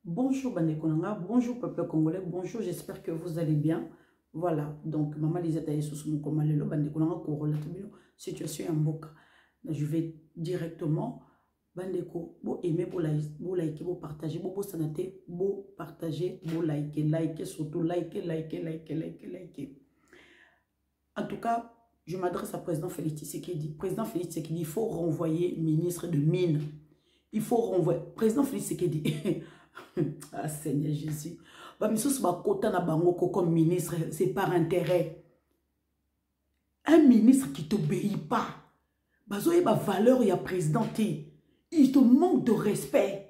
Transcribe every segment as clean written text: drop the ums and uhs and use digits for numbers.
Bonjour Banekonanga, bonjour peuple congolais, bonjour, j'espère que vous allez bien. Voilà, donc Maman Lisette Ayesusu Mukomalelo, Banekonanga Korola Tibino, situation en Mboka. Je vais directement, Bandeko, bo aimer, bo liker, bo partager, bo sanate, bo partager, bo liker, surtout liker. En tout cas, je m'adresse à Président Félix Tshisekedi. Président Félix Tshisekedi, il faut renvoyer ministre de Mines. Il faut renvoyer. Président Félix Tshisekedi. Ah Seigneur Jésus. Comme ministre, c'est par intérêt. Un ministre qui ne t'obéit pas. Il y a valeur, il y a président. Il te manque de respect.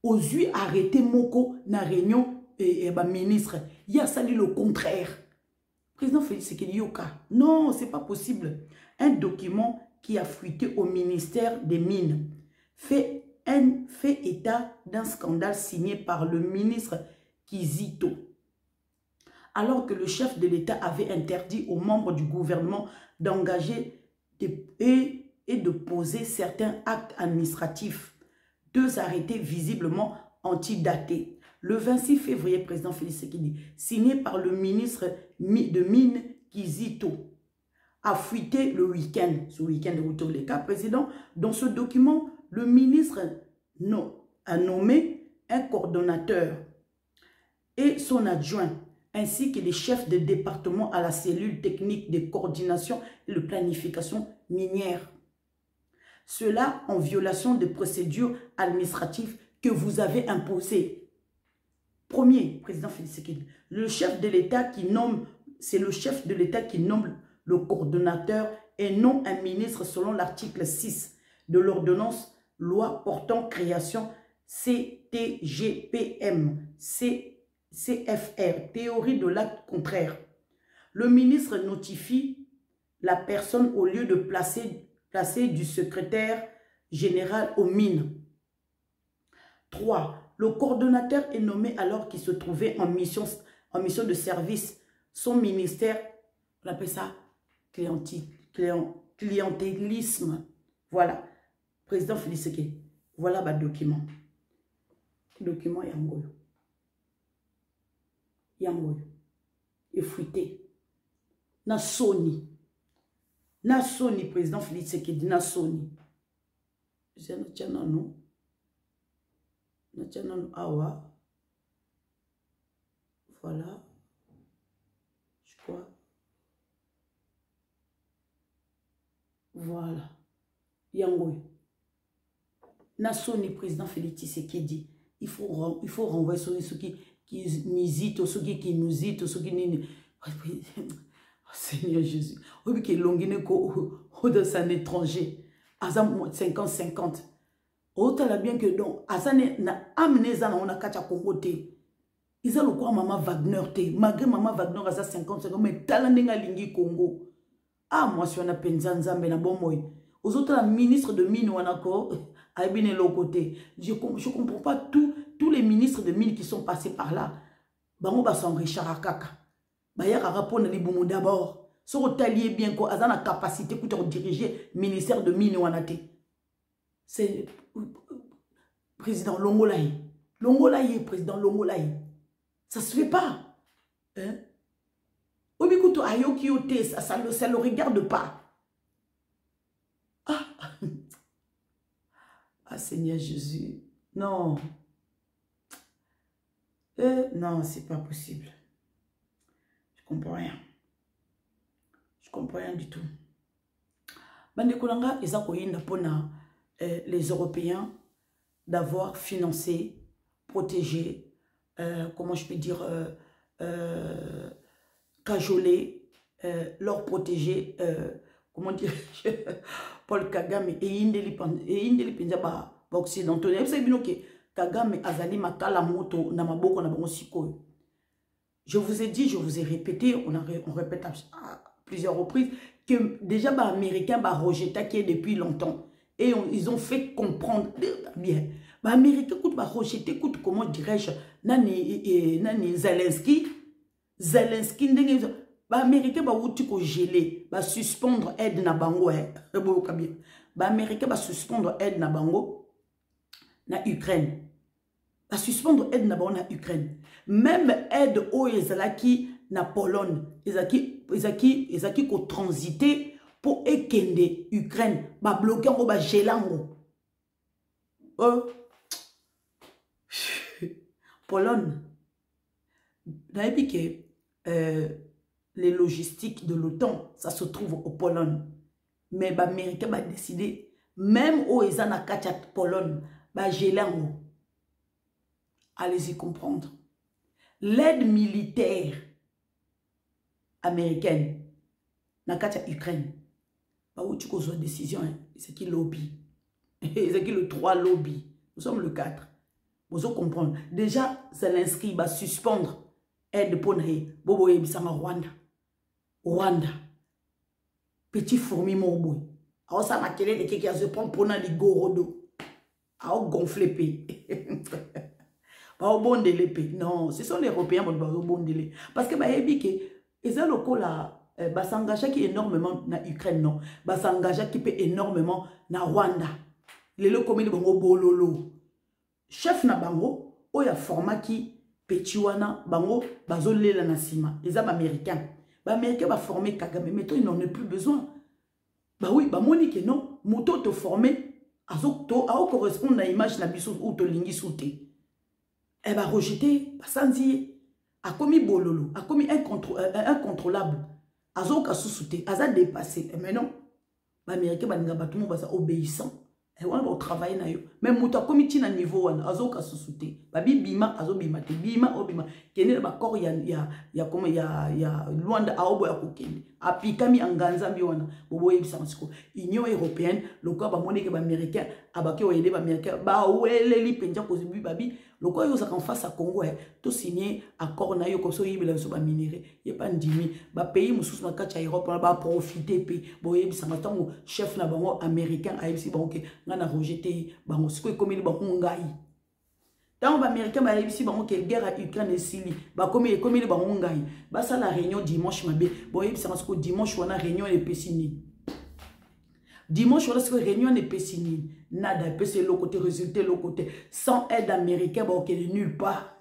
Aux yeux arrêtés Moko na réunion et ministre. Il y a sali le contraire. Président Félix Tshisekedi Yoka. Non, c'est pas possible. Un document qui a fuité au ministère des Mines fait état d'un scandale signé par le ministre Kizito. Alors que le chef de l'État avait interdit aux membres du gouvernement d'engager et de poser certains actes administratifs. Deux arrêtés visiblement antidatés. Le 26 février, président Félix Tshisekedi, signé par le ministre de Mines Kizito, a fuité le week-end, ce week-end de retour des cas président. Dans ce document, le ministre a nommé un coordonnateur et son adjoint, ainsi que les chefs de département à la cellule technique de coordination et de planification minière. Cela en violation des procédures administratives que vous avez imposées. Premier, président Félix Tshisekedi, le chef de l'État qui nomme, c'est le chef de l'État qui nomme le coordonnateur et non un ministre selon l'article 6 de l'ordonnance loi portant création CTGPM, CFR, théorie de l'acte contraire. Le ministre notifie la personne au lieu de placer du secrétaire général aux mines. 3. Le coordonnateur est nommé alors qu'il se trouvait en mission de service. Son ministère, on appelle ça clientélisme. Voilà. Président Félix Tshisekedi. Voilà le document. Document Yangoyo. Yangoyo. Et fuité. Na Sony. Na Sony, président Félix Tshisekedi. Na Sony. Je ne tiens non. Na tiens non. Awa. Voilà. Je crois. Voilà. Yangoyo. Nassoni, président Félix Tshisekedi. Il faut renvoyer ceux qui n'hésitent, ceux qui nous hésitent, ceux qui nous... Seigneur Jésus. Oui, qui est longine dans un étranger. Azam 50-50. Autant la bien que donc, Azane na amené ça on a kacha Congo te. Ils ont le quoi maman Wagner te. Malgré maman Wagner à 50-50, mais talandenga lingi Congo. Ah, moi, si on a Penzanzambe na bon moi. Aux autres, la ministre de Mines, on a encore, à bien l'autre côté. Je ne comprends pas tous les ministres de Mines qui sont passés par là. Bango Basson Richard Akaka. Bayar a rapport les boumou d'abord. Ce retalier bien quoi, a la capacité de diriger le ministère de Mines, on a été. C'est président Longolaï. Longolaï, président Longolaï. Ça ne se fait pas. Hein? Obikuto ayoki yote, ça ne le regarde pas. Ah, Seigneur Jésus. Non. Non, c'est pas possible. Je comprends rien. Je comprends rien du tout. Bandekolanga, ils ont les Européens d'avoir financé, protégé, comment je peux dire, cajolé, leur protéger, comment dire, Paul Kagame et Indeli Penza occidentaux. Vous savez bien que Kagame azali makala moto na maboko na bango sikoyo. Je vous ai dit, je vous ai répété, on répète à plusieurs reprises que déjà les Américains rejeté qui est depuis longtemps et ils ont fait comprendre bien. Les Américains rejeté comment dirais-je nani Zelensky ndenge ba américain ba wuti ko geler ba suspendre aide na bango boka bien ba américain ba suspendre aide na bango na Ukraine ba suspendre aide na ba na Ukraine. Même aide au ezalaki na Pologne, ezaki ko transiter pour ekende Ukraine, ba bloquer ngo ba gelango. Pologne. Nayebi que les logistiques de l'OTAN, ça se trouve au Pologne. Mais les Américains ont décidé, même au Ezana Katia Pologne, gelango. Allez-y comprendre. L'aide militaire américaine, na Katia Ukraine, bah où tu causes une décision, c'est qui lobby. C'est qui le 3 lobby. Nous sommes le 4. Vous allez comprendre. Déjà, Zelensky va suspendre aide pour nous. Bobo Ebisama Rwanda. Rwanda. Petit fourmi mon. Alors ça m'a quitté les qui se prend pour nous les gorodo. Alors gonfler paix. Pas au bon délai. Non, ce sont les Européens qui vont au bon délai. Parce que bah ébique, ils ont le là. Bah s'engager qui énormément na Ukraine non. Bah s'engager qui peut énormément na Rwanda. Les locaux comme ils vont au bololo. Chef na bango, oya format qui petit wana bango bazolela na sima. Les américains. Ba américains va former Kagame, mais toi ils n'en ont plus besoin. Bah oui, bah monique non, moto te former azokto a correspondre à l'image na biso ou to lingi souté. Elle va rejeter, bah sanzi a commis bololo, a commis incontrôlable. Azoka sous-souté, aza dépassé. Mais non, bah américains ba nga batumo ba obéissant. Et on va travailler na yo. Même muta comité na niveau wana azoka sous-souté. Babi bima azobima te bima obima. Kene ba corps ya comme ya Luanda aobo ya kokende. Apikami anganza bi wana. Bobo yebisa masiko. Union européenne, le quoi ba monike ba américain, abaki o yede ba américain, ba wele li penja ko zibi babi. Le quoi yo ça en face à Congo tout signé accord na yo comme ça yibela so ba minéré. Y pas ndimi ba pays mususu na kacha Europe ba profiter pe. Bo yebisa matango chef na bango américain a yebisi bango ke ngana rejeter bango siko comme il ba ngai. Tant ba américain ba yebisi bango ke guerre à Ukraine et Syrie ba comme il ba ngai. Ba ça la réunion dimanche mabe. Bo yebisa masiko dimanche wana réunion et pesini. Dimanche, on a réunion et pessimine. Nada, c'est le côté résultat, le côté. Sans aide américaine, bon, ok, nulle part.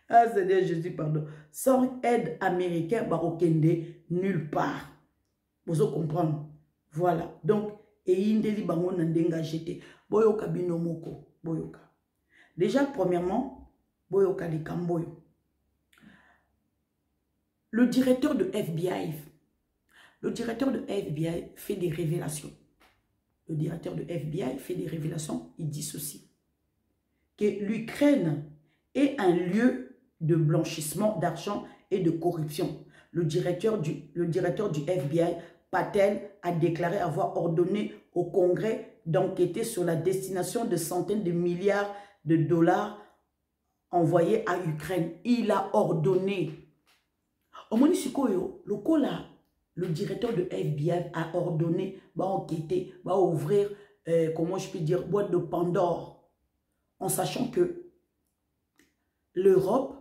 Ah, Seigneur Jésus, pardon. Sans aide américaine, bon, ok, nulle part. Vous comprenez? Voilà. Donc, et indeli bango nandenga jeté. Boyoka binomoko. Boyoka. Déjà, premièrement, boyoka de Kamboyo. Le directeur de FBI. Le directeur de FBI fait des révélations. Le directeur de FBI fait des révélations. Il dit ceci. Que l'Ukraine est un lieu de blanchissement d'argent et de corruption. Le directeur du FBI, Patel, a déclaré avoir ordonné au Congrès d'enquêter sur la destination de centaines de milliards de dollars envoyés à Ukraine. Il a ordonné. Au Monisikoyo, le cola. Le directeur de FBI a ordonné, va enquêter, va ouvrir, comment je peux dire, boîte de Pandore, en sachant que l'Europe,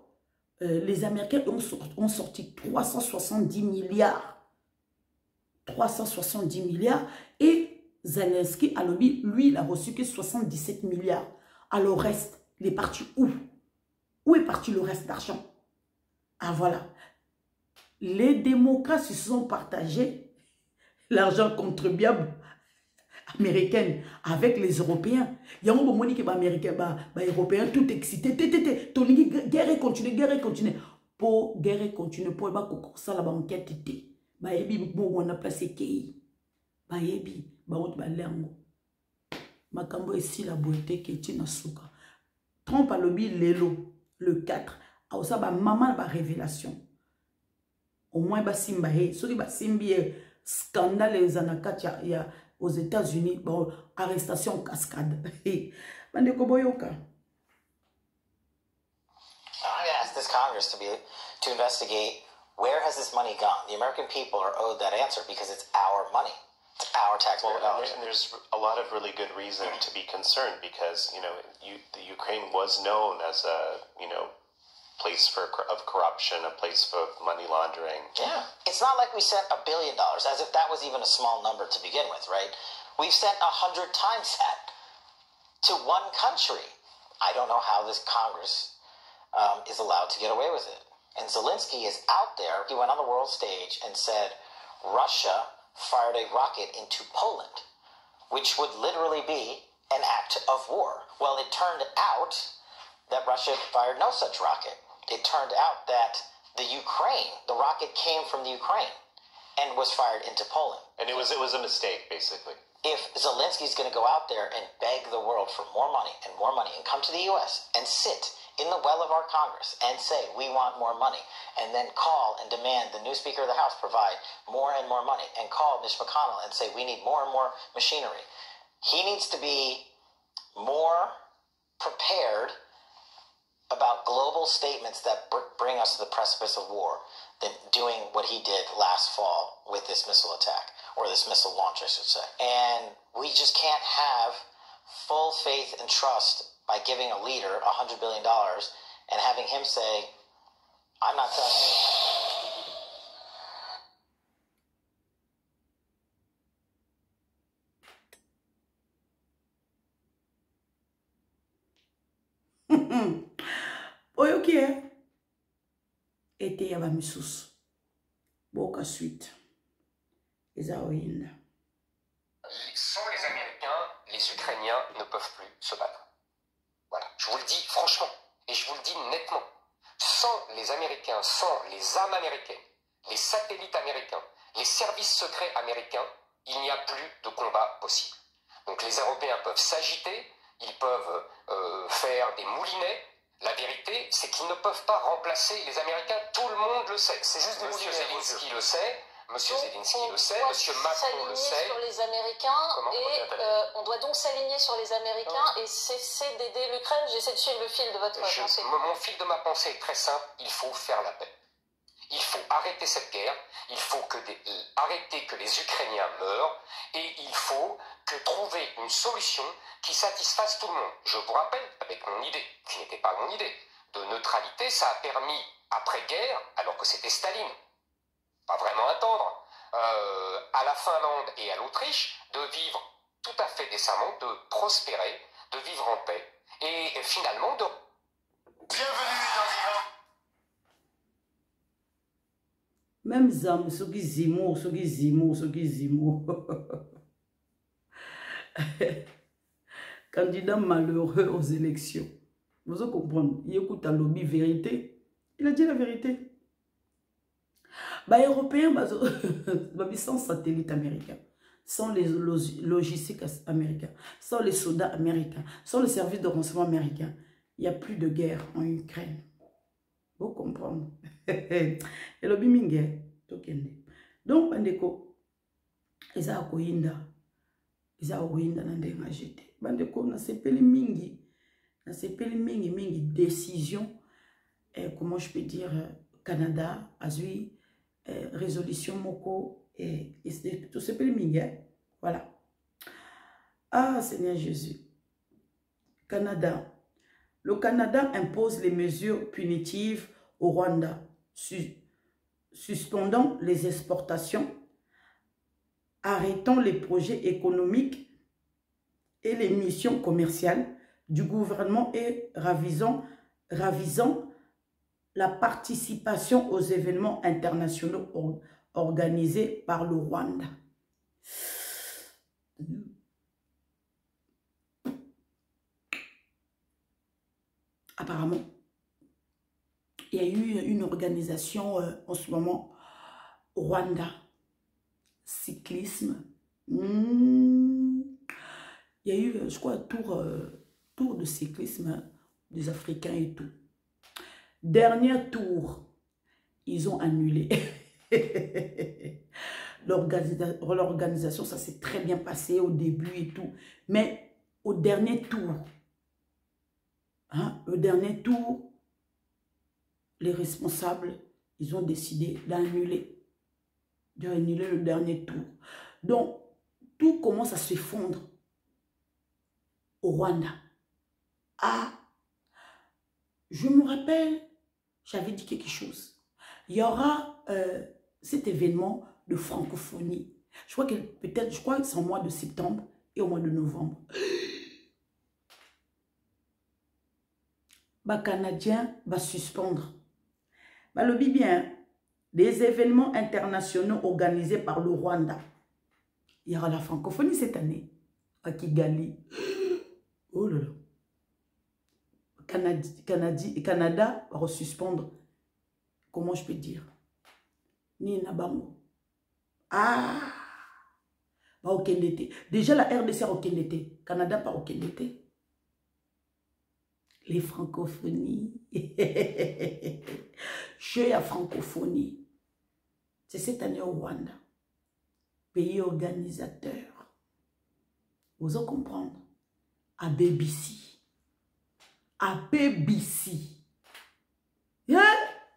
les Américains ont sorti 370 milliards. 370 milliards. Et Zelensky, lui, il a reçu que 77 milliards. Alors, le reste, il est parti où? Où est parti le reste d'argent? Ah, voilà. Les démocrates se sont partagés l'argent contribuable américain avec les Européens. Il y a un moment que les Américains, les Européens, tout excité. Guerre continue, guerre continue. Pour guerre continue, pour ça la banquette. Baebi, on a placé Kei. Baebi, on a l'engo. Makambo ici la beauté qui est na souka. Trump a lobby l'élo, le 4. A ça, maman a révélation. Au moins, Basimba, ceux qui Basimbi, scandale aux États-Unis, bon, arrestation cascade. Bande Koboyoka. I asked this Congress to investigate where has this money gone. The American people are owed that answer because it's our money. It's our taxpayer dollars. And there's a lot of really good reason to be concerned because, you know, the Ukraine was known as a, you know, place of corruption, a place of money laundering. Yeah. It's not like we sent $1 billion, as if that was even a small number to begin with, right? We've sent 100 times that to one country. I don't know how this Congress is allowed to get away with it. And Zelensky is out there. He went on the world stage and said Russia fired a rocket into Poland, which would literally be an act of war. Well, it turned out that Russia fired no such rocket. It turned out that the rocket came from the Ukraine and was fired into Poland. And it was a mistake, basically. If Zelensky's going to go out there and beg the world for more money and come to the U.S. and sit in the well of our Congress and say, we want more money, and then call and demand the new Speaker of the House provide more and more money, and call Mitch McConnell and say, we need more and more machinery, he needs to be more prepared about global statements that bring us to the precipice of war than doing what he did last fall with this missile attack, or this missile launch, I should say. And we just can't have full faith and trust by giving a leader $100 billion and having him say, I'm not telling you. Oyokie. Ete yaba misusu. Boka suite. Eza oyinda. Sans les Américains, les Ukrainiens ne peuvent plus se battre. Voilà, je vous le dis franchement, et je vous le dis nettement. Sans les Américains, sans les armes américaines, les satellites américains, les services secrets américains, il n'y a plus de combat possible. Donc les Européens peuvent s'agiter, ils peuvent faire des moulinets. La vérité, c'est qu'ils ne peuvent pas remplacer les Américains. Tout le monde le sait. C'est juste Monsieur Zelensky le sait. Monsieur Zelensky le sait, Monsieur Macron le sait. Sur les Américains on doit donc s'aligner sur les Américains et cesser d'aider l'Ukraine. J'essaie de suivre le fil de votre pensée. Mon fil de ma pensée est très simple. Il faut faire la paix. Il faut arrêter cette guerre. Il faut arrêter que les Ukrainiens meurent et il faut trouver une solution qui satisfasse tout le monde. Je vous rappelle, avec mon idée, qui n'était pas mon idée, de neutralité, ça a permis, après-guerre, alors que c'était Staline, pas vraiment attendre, à la Finlande et à l'Autriche, de vivre tout à fait décemment, de prospérer, de vivre en paix, et finalement de... Bienvenue dans Même Zam, ceux qui zimo. Candidat malheureux aux élections. Vous allez comprendre, il écoute un lobby vérité. Il a dit la vérité. Bah, Européens, sans satellite américain, sans les logistiques américains, sans les soldats américains, sans le service de renseignement américain, il n'y a plus de guerre en Ukraine. Vous comprenez? Et le bimingue, donc, bandeko, ils ont koinda nande ngajete. Bandeko, na sepeli mingi décision, comment je peux dire, Canada, Azui, résolution moko, et tout sepeli mingi, voilà. Ah, Seigneur Jésus. Canada. Le Canada impose les mesures punitives au Rwanda, suspendant les exportations, arrêtant les projets économiques et les missions commerciales du gouvernement et ravisant la participation aux événements internationaux organisés par le Rwanda. Apparemment, il y a eu une organisation en ce moment au Rwanda, cyclisme. Il y a eu, je crois, un tour de cyclisme des Africains et tout. Dernier tour, ils ont annulé. L'organisation, ça s'est très bien passé au début et tout. Mais au dernier tour, les responsables, ils ont décidé d'annuler le dernier tour. Donc, tout commence à s'effondrer au Rwanda. Ah, je me rappelle, j'avais dit quelque chose. Il y aura cet événement de francophonie. Je crois que c'est au mois de septembre et au mois de novembre. les Canadiens vont suspendre. Le bien, des événements internationaux organisés par le Rwanda. Il y aura la francophonie cette année à Kigali. Oh là là. Canada va suspendre. Comment je peux dire? Ni Nabango. Ah! Va au Kendete. Déjà la RDC au Kendete. Canada pas au Kendete. Les francophonies. Jeu à francophonie. C'est cette année au Rwanda. Pays organisateur. Vous allez comprendre. À BBC. À BBC. Yeah?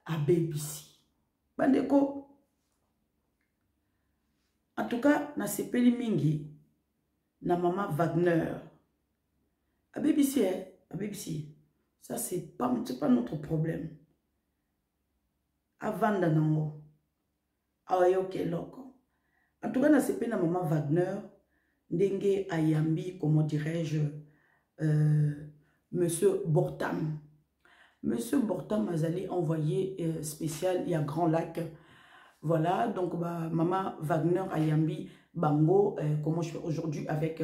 À BBC. Bandeko. En tout cas, na sepeli mingi. Na maman Wagner. À BBC, hein? À BBC. Ça, c'est pas notre problème. Avant d'anango. Ah, ok, loco. En tout cas, na sepeli na maman Wagner. Ndenge ayambi, comment dirais-je, Monsieur Bortam. Monsieur Bortam Mazali envoyé spécial, il y a Grand Lac. Voilà, donc bah, maman Wagner ayambi bango, comment je fais aujourd'hui avec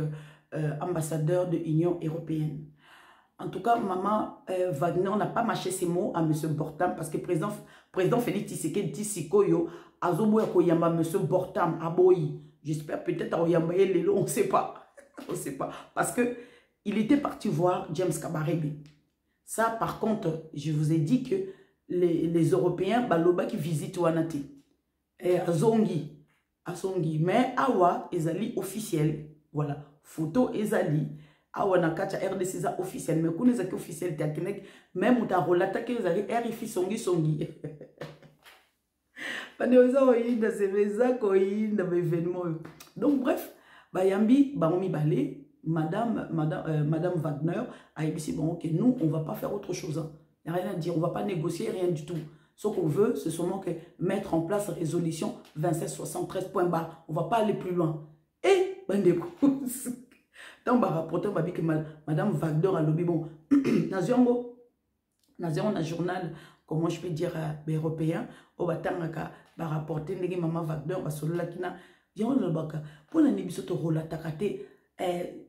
ambassadeur de l'Union européenne. En tout cas, maman Wagner n'a pas mâché ses mots à Monsieur Bortam parce que président Félix Tshisekedi dit Sikoyo, Azoboya Koyamba, Monsieur Bortam, Aboyi. J'espère peut-être à Oyambaye Lelo, on ne sait pas. On ne sait pas. Parce que il était parti voir James Kabarebe. Ça, par contre, je vous ai dit que les Européens, Baloba qui visitent Wanati. Et Azongi. Mais Awa, Ezali officiel. Voilà. Photo Ezali. Awa Nakacha RDC officiel. Mais qu'on est officiel, même où tu as relaté que Ezali RFI Songi. Donc bref, Bayambi, Baromi Balé, Madame Wagner a dit bon, que nous, on ne va pas faire autre chose. Il n'y a rien à dire, on ne va pas négocier, rien du tout. Ce qu'on veut, c'est seulement que mettre en place la résolution 2773. On ne va pas aller plus loin. Et, dans le rapport, on va dire que Madame Wagner a lobby, bon, dans un journal, comment je peux dire, européen, on va rapporter que Maman Wagner va se faire là, pour la nébisote relatakate,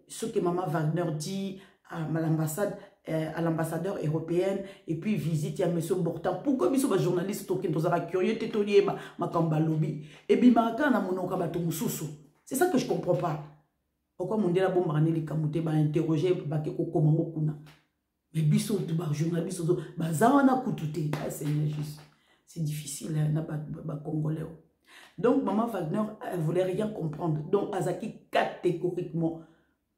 ce que Maman Wagner dit à l'ambassade, à l'ambassadeur européen, et puis visite à M. Bortam. Pourquoi ils sont des journalistes qui sont curieux, tétonier, ma kamba lobby, et puis ma c'est ça que je ne comprends pas. Pourquoi mon déla bombe les kamouté va interroger baké comment kuna. Mais biso tout ba journaliste ba zawana kutute. C'est juste. C'est difficile na ba congolais. Donc maman Wagner elle voulait rien comprendre. Donc Azaki catégoriquement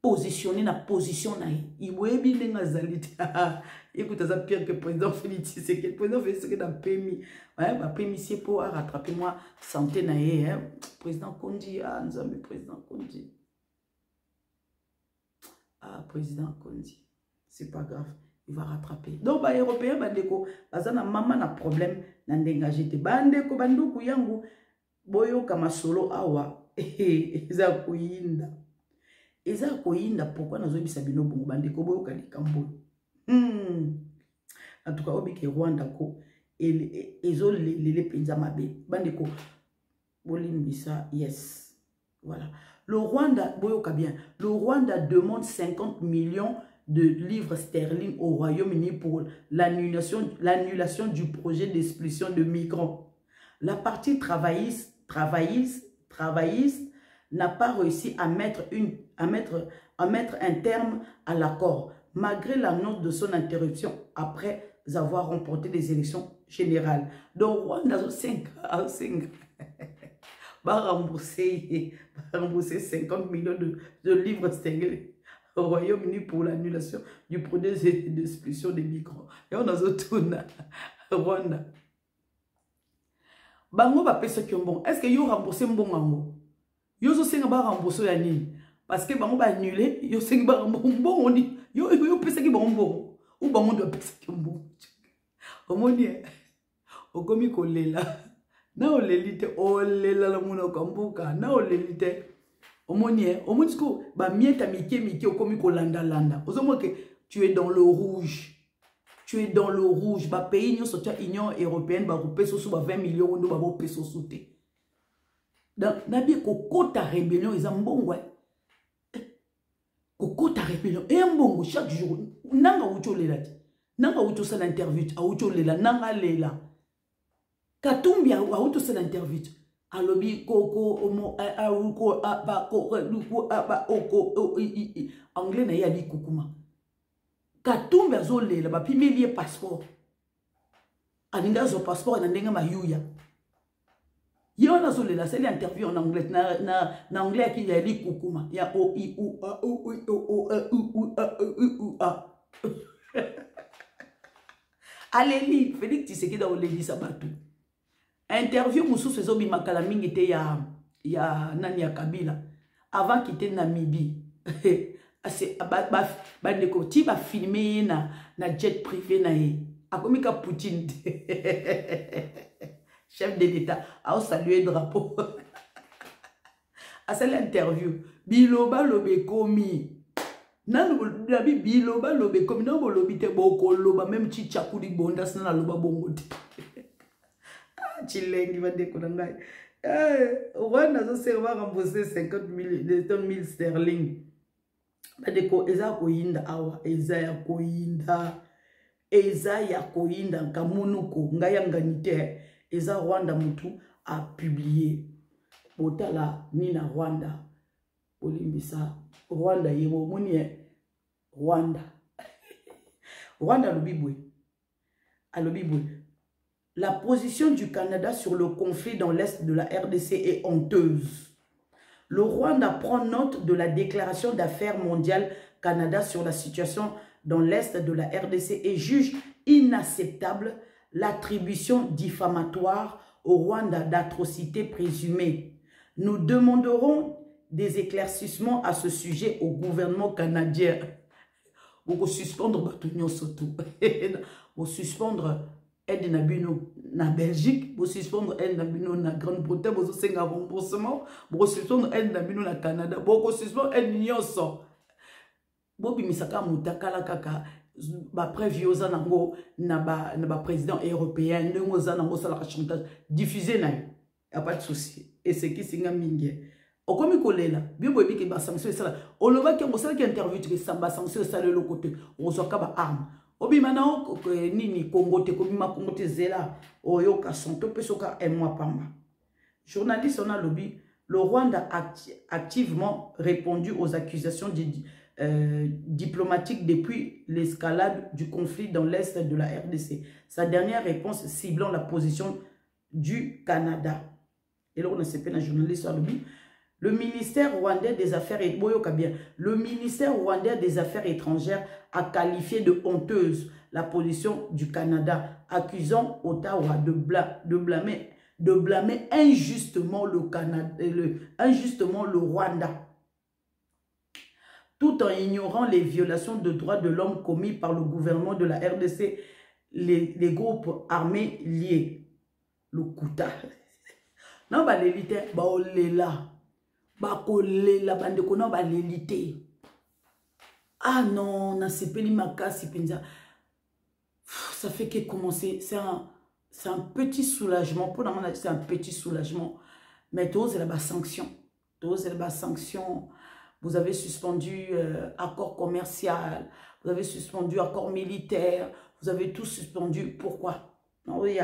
positionné na position na il voyait bien ngazali. Écoute ça pire que président Félix c'est que président Félix c'est que dans PMI. Ouais ba PMI c'est pour rattraper moi santé na hein. Président Kondi ah nzambe président Kondi. Ah, président Kondi, c'est pas grave, il va rattraper. Donc, les Européens, bandeko, bazana maman na problème, n'endengagé te. Bandeko, banduku yangu, boyo kama solo awa, eza koyinda. Eza koyinda, pourquoi nazo bisabino bongo, bandeko, boyo kalikambo. En tout cas, obi ke Rwanda ko, ezo lele penza mabe. Bandeko, bolimbisa, yes. Voilà. Le Rwanda, bien, le Rwanda demande 50 millions de livres sterling au Royaume-Uni pour l'annulation du projet d'expulsion de migrants. La partie travailliste n'a pas réussi à mettre un terme à l'accord, malgré l'annonce de son interruption après avoir remporté les élections générales. Donc, Rwanda, 5 va rembourser 50 millions de livres sterling au Royaume-Uni pour l'annulation du projet d'expulsion des migrants. Et on a retourné à Rwanda. Bango va payer ce qui est bon. Est-ce que vous remboursez un bon bango? Vous aussi va rembourser la ligne. Parce que bango va annuler, vous aussi va rembourser bon. On dit, vous paye ce qui est bon. Ou bango doit payer ce qui est bon. Au moins, au commis qu'on est là. Na olelite olela la muna kambuka na olelite omonie omonsko ba mieta mike okomi ko landa ozomo que tu es dans le rouge tu es dans le rouge. Ba pays nous sortir Union européenne ba couper sous 20 millions de ba peso sauter. Donc nabi koko ta rébellion ils ambongo. Koko ta rébellion et ambongo chaque jour nanga ucho lela. Nanga ucho sa l'interview, a ucho lela nanga lela. Katumbi a ucho sa l'interview. Alobi koko omo a uko a ba ko luko a ba oko anglais na ya bi kukuma. Katumbi azolela ba pimeli passeport. Aninga zo passeport na ndenga mayuya. Yo na zolela c'est l'interview en anglais na anglais qui ya li kukuma ya o i u a u a. Allez, Félix Tshisekedi a oleli sabatu. Interview Moussou Fezobi Makala mingi te ya nani ya Kabila avant quitter Namibie. Ase ba ndeko ti ba filmer na jet privé na ye. Akomika Poutine. Chef de l'État a salué drapeau. Ase l'interview biloba lobe komi. Nanu labi biloba lobe komi no lobi te boko loba même ti chakudi bonda sana loba bongo te. Chilengi va déconner. Rwanda zo serva rembourser 50 000 sterling. Badeko eza koyinda awa eza ya koyinda kamunuko ngaya nganite eza Rwanda mutu a publié botala ni na Rwanda olimbisa Rwanda yebo moni Rwanda lobibwe alobibwe. La position du Canada sur le conflit dans l'Est de la RDC est honteuse. Le Rwanda prend note de la déclaration d'affaires mondiale Canada sur la situation dans l'Est de la RDC et juge inacceptable l'attribution diffamatoire au Rwanda d'atrocités présumées. Nous demanderons des éclaircissements à ce sujet au gouvernement canadien. Vous suspendre vous suspendre aide nabino na Belgique, vous suspendre aide nabino na Grande-Bretagne, vous senga remboursement, vous suspendre aide nabino na Canada, vous suspendre aide nyonso. Vous bimisaka mutakala kaka ba préviosa nango na ba président européen, ndongo za nango sala chantage diffusé na. Y a pas de souci. Et c'est qui singa mingi. Okomi kolela, bien boyebi ke ba sanction sala. Oloba ke ngosala ki interview ke samba sanction sala le côté. On soit ka ba arme. Obimana nini Congo te kobima Congo te zela oyoka sonto pesoka mois pamba. Journaliste on a lobby, le Rwanda a activement répondu aux accusations diplomatiques depuis l'escalade du conflit dans l'Est de la RDC. Sa dernière réponse ciblant la position du Canada. Et là on a CP un journaliste on a lobby. Le ministère rwandais des Affaires étrangères a qualifié de honteuse la position du Canada, accusant Ottawa de blâmer injustement le Rwanda, tout en ignorant les violations de droits de l'homme commis par le gouvernement de la RDC, les groupes armés liés. Le Kouta. Non, bah l'élite, bah on est là. La bande kono ba l'élité. Ah non, na sepeli makasi penza. Ça fait que commencer, c'est un petit soulagement. Pour la c'est un petit soulagement. Mais tous c'est la sanction. Vous avez suspendu accord commercial, vous avez suspendu accord militaire, vous avez tout suspendu. Pourquoi? Non, oui,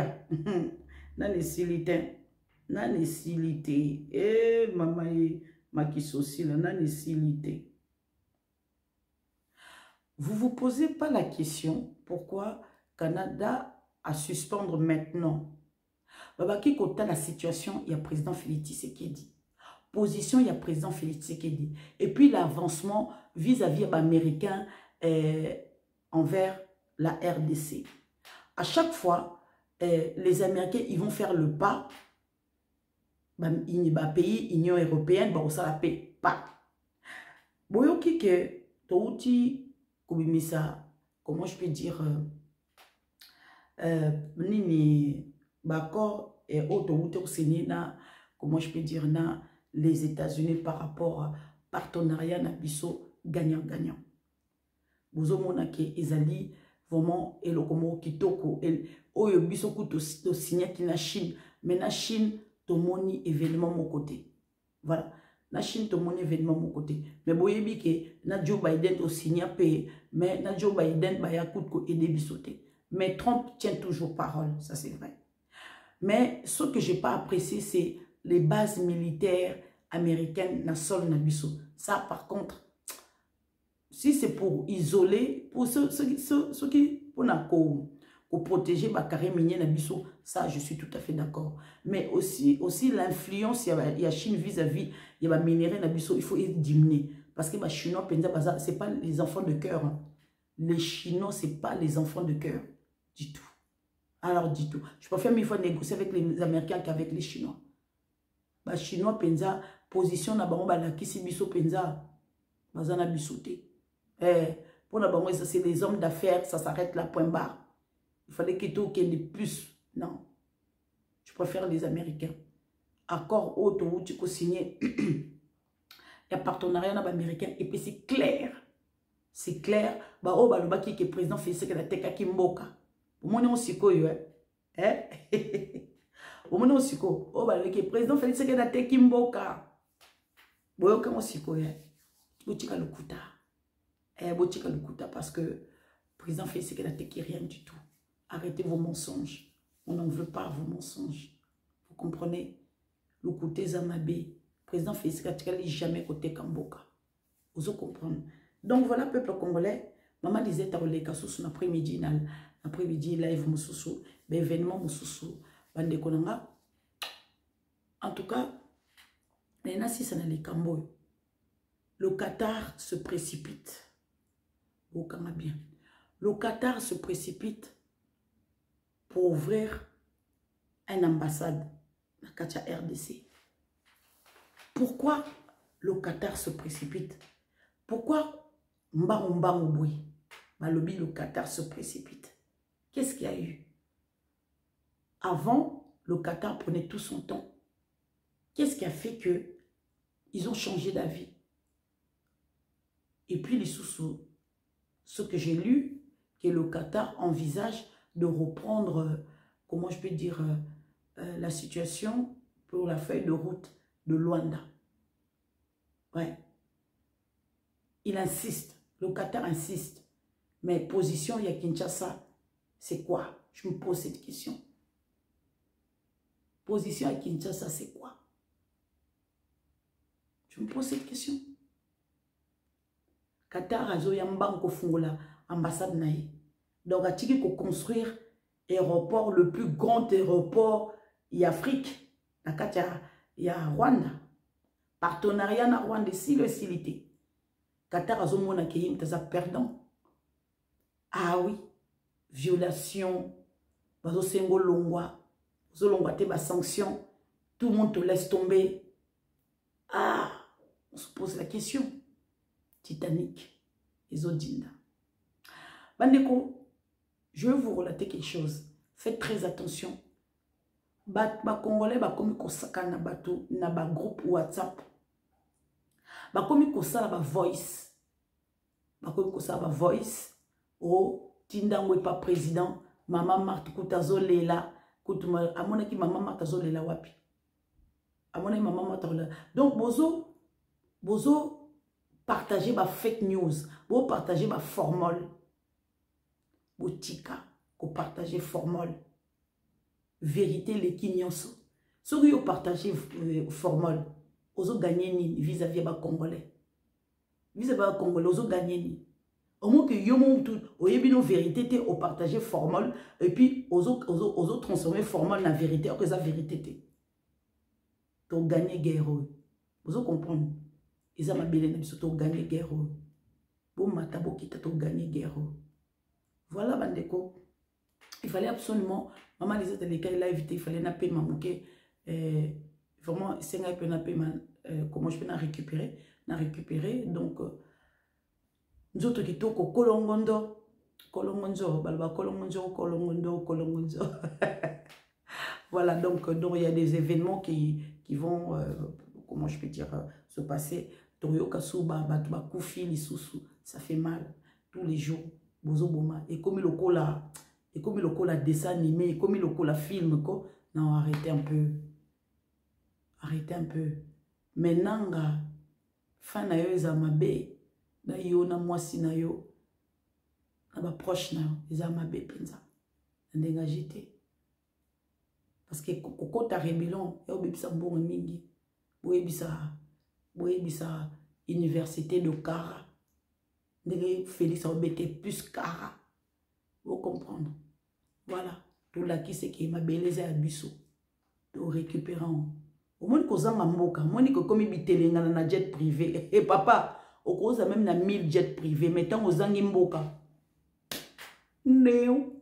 Nanécilité. Eh, maman, Makisosi, la nanécilité. Vous ne vous posez pas la question pourquoi Canada a suspendre maintenant. Babaki Kota, la situation, il y a président Félix Tshisekedi. Position, il y a président Félix Tshisekedi. Et puis l'avancement vis-à-vis américain envers la RDC. À chaque fois, les Américains, ils vont faire le pas. Pays, Union européenne, ça la paix pas. Boyoki que touti kubimisa, comment je peux dire, nini d'accord et autoroute au Sénégal, comment je peux dire na les États-Unis par rapport à partenariat na biso gagnant-gagnant. Vous avez montré que ezali vraiment et le komo kitoko et oyo biso kuto signé qui na Chine mais na Chine to moni événement mon côté voilà na Chine to moni événement mon côté mais boyebi ke na Joe Biden to signé paye mais na Joe Biden ba ya kout ko aider bisoté mais Trump tient toujours parole ça c'est vrai mais ce que j'ai pas apprécié c'est les bases militaires américaines na sol na biso ça par contre si c'est pour isoler, pour ceux qui pour protéger ma carré minier na biso, ça je suis tout à fait d'accord. Mais aussi l'influence, il y a Chine vis-à-vis, il y a minéraux na biso, il faut diminuer. Parce que les Chinois, ce n'est pas les enfants de cœur. Hein. Les Chinois, ce n'est pas les enfants de cœur. Du tout. Alors, du tout. Je préfère mille fois négocier avec les Américains qu'avec les Chinois. Les Chinois, penza, position na bango, la kisi biso penza, bazana bisoté. Pour la banque, c'est les hommes d'affaires, ça s'arrête là, point barre. Il fallait qu'il y ait plus. Non. Je préfère les Américains. Accord autre où tu peux signer. Il y a partenariat avec les Américains. Et puis c'est clair. C'est clair. Bah, oh, bah, le baki qui est président fait ce que la teka qui mboka. Au moins, on s'y colle, hein? Au moins, on s'y colle. Oh, bah, le président fait ce que la teka qui mboka. Bon, quand on s'y colle, hein? Tu vas le couta. Parce que le président fait ce qu'il a fait rien du tout. Arrêtez vos mensonges. On n'en veut pas vos mensonges. Vous comprenez? Le côté Zamabé. Le président fait ce qu'il a fait jamais côté Kamboka. Vous comprenez? Donc voilà, peuple congolais. Maman disait à Oleka sous l'après-midi, l'après-midi, live Moussoussou, événement Moussoussou, bande konanga. En tout cas, les nazis, ça n'a les Kamboy. Le Qatar se précipite. Bien. Le Qatar se précipite pour ouvrir une ambassade dans la RDC. Pourquoi le Qatar se précipite? Pourquoi le Qatar se précipite? Qu'est-ce qu'il y a eu? Avant, le Qatar prenait tout son temps. Qu'est-ce qui a fait que ils ont changé d'avis? Et puis les sous-sous. Ce que j'ai lu, que le Qatar envisage de reprendre, comment je peux dire, la situation pour la feuille de route de Luanda. Ouais. Il insiste, le Qatar insiste. Mais position, il y a Kinshasa, c'est quoi? Je me pose cette question. Position à Kinshasa, c'est quoi? Je me pose cette question. Qatar a Zoyambanko Fungola, ambassade naïe. Donc, a-t-il qu'il faut construire l'aéroport, le plus grand aéroport d'Afrique? Il y a Rwanda. Partenariat na Rwanda, si le silité. Qatar a Zomona Keyim, t'as perdant. Ah oui, violation, bazo sengo longwa, bazo longwa te ba sanction, tout le monde te laisse tomber. Ah, on se pose la question. Titanic, les Odinda. Bandeko, je vais vous relater quelque chose. Faites très attention. Ba Congolais, ba komi kosaka na bato, na ba groupe WhatsApp. Ba komi kosala ba voice. Ba komi kosala ba voice. Oh, Tindangwe pas président. Maman Marthe Koutazo Lela. Koutuma, amona ki maman Marthe Koutazo Lela wapi. Amona maman Marthe Lela. Donc, bozo, partagez ma fake news, vous partagez ma formule, vous tika, vous partagez formule, vérité les kinyonso. Si vous partagez formule, vous avez gagné vis-à-vis des Congolais. Vis-à-vis des Congolais, vous avez gagné. Au moins que vous avez une vérité, vous partagez formule, et puis vous avez transformé formule en vérité, ou que ça vérité. Vous avez gagné guerre. Vous comprenez? Ils ont gagné guerre. Bon matabo qui t'a gagné guerre. Voilà bandeko. Il fallait absolument, maman disait à l'école live, il fallait napper mamouké. Vraiment, c'est un peu napper comment je peux la récupérer. Donc, nous autres qui toquent au Kolongondo, balba Kolongondo. Voilà, donc il y a des événements qui vont, comment je peux dire, se passer. Ça fait mal tous les jours. bozo boma et comme le cola dessin animé et comme le cola film ko non arrêtez un peu maintenant fan na yo eza mabe na yo na mwasi na yo na ba proche na yo eza mabe penza ndenga jité parce que kokota rebellion yo bebisa mbongo mingi boyebisa université de Kara ndenge Félix obete plus Kara vous comprendre voilà tout la qui c'est qui ma beleza ya biso to récupérant au moins kozanga mboka moni ko komi bitelenga na jet privé et papa okoza même na 1000 jet privé mais tant ozangi mboka neo